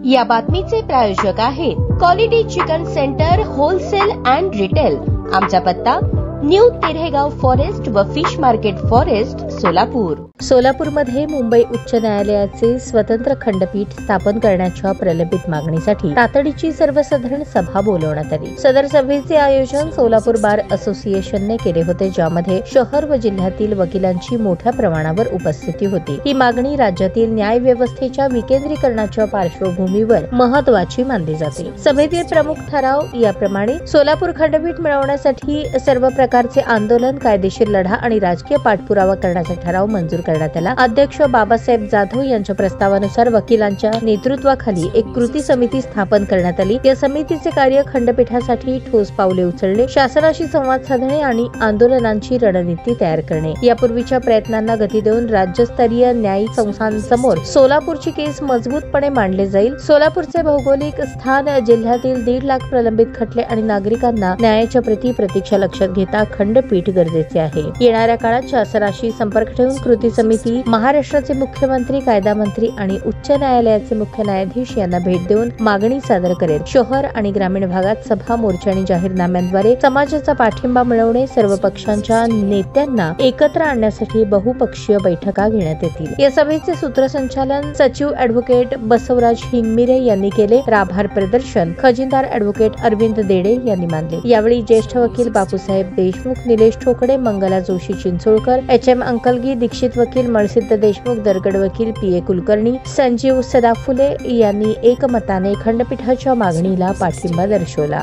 या बातमीचे प्रायोजक आहेत quality chicken centre wholesale and retail. आमचा पत्ता न्यू तिरेगाव फॉरेस्ट व फिश मार्केट फॉरेस्ट सोलापूर। सोलापूरमध्ये मुंबई उच्च न्यायालयाचे स्वतंत्र खंडपीठ स्थापन करण्याच्या प्रलंबित मागणीसाठी तातडीची सर्वसाधारण सभा बोलवण्यात आली। सदर सभेचे आयोजन सोलापूर बार असोसिएशनने केले होते, ज्यामध्ये शहर व जिल्ह्यातील वकिलांची मोठ्या प्रमाणावर उपस्थिती होती। ही मागणी राज्यातील न्याय व्यवस्थेच्या विकेंद्रीकरणाच्या पार्श्वभूमीवर महत्त्वाची मानली जाते। सभेतील प्रमुख ठराव याप्रमाणे: सोलापूर खंडपीठ मिळवण्यासाठी सर्व प्रकारचे आंदोलन, कायदेशीर लढा आणि राजकीय पाठपुरावा करण्याचा ठराव मंजूर करण्यात आला। अध्यक्ष बाबासाहेब जाधव यांच्या प्रस्तावानुसार वकिलांच्या नेतृत्वाखाली एक कृती समिती स्थापन करण्यात आली। या समितीचे कार्य खंडपीठासाठी ठोस पावले उचलणे, शासनाशी संवाद साधणे आणि आंदोलनांची रणनीती तयार करणे। यापूर्वीच्या प्रयत्नांना गती देऊन राज्यस्तरीय न्यायिक संस्थांसमोर सोलापूरची केस मजबूतपणे मांडले जाईल। सोलापूरचे भौगोलिक स्थान, जिल्ह्यातील 1.5 लाख प्रलंबित खटले आणि नागरिकांना न्यायाच्या प्रती प्रतीक्षा लक्षात घेता खंडपीठ गरजेचे आहे। येणाऱ्या काळात शासनाशी संपर्क ठेवून कृती समिती महाराष्ट्राचे मुख्यमंत्री, कायदा मंत्री आणि उच्च न्यायालयाचे मुख्य न्यायाधीश यांना भेट देऊन मागणी सादर करेल। शहर आणि ग्रामीण भागात सभा, मोर्चे आणि जाहीरनाम्यांद्वारे समाजाचा पाठिंबा मिळवणे, सर्व पक्षांच्या नेत्यांना एकत्र आणण्यासाठी बहुपक्षीय बैठका घेण्यात येतील। या सभेचे सूत्रसंचालन सचिव ॲडव्होकेट बसवराज हिंगमिरे यांनी केले। राभार प्रदर्शन खजिनदार ॲडव्होकेट अरविंद देडे यांनी मानले। यावेळी ज्येष्ठ वकील बापूसाहेब देशमुख, निलेश ठोकळे, मंगला जोशी चिंचोळकर, HM अंकलगी, दीक्षित वकील, मळसिद्ध देशमुख, दरगड वकील, PA कुलकर्णी, संजीव सदाफुले यांनी एकमताने खंडपीठाच्या मागणीला पाठिंबा दर्शवला।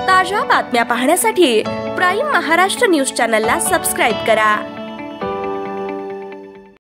ताज्या बातम्या पाहण्यासाठी प्राईम महाराष्ट्र न्यूज चॅनलला सबस्क्राईब करा।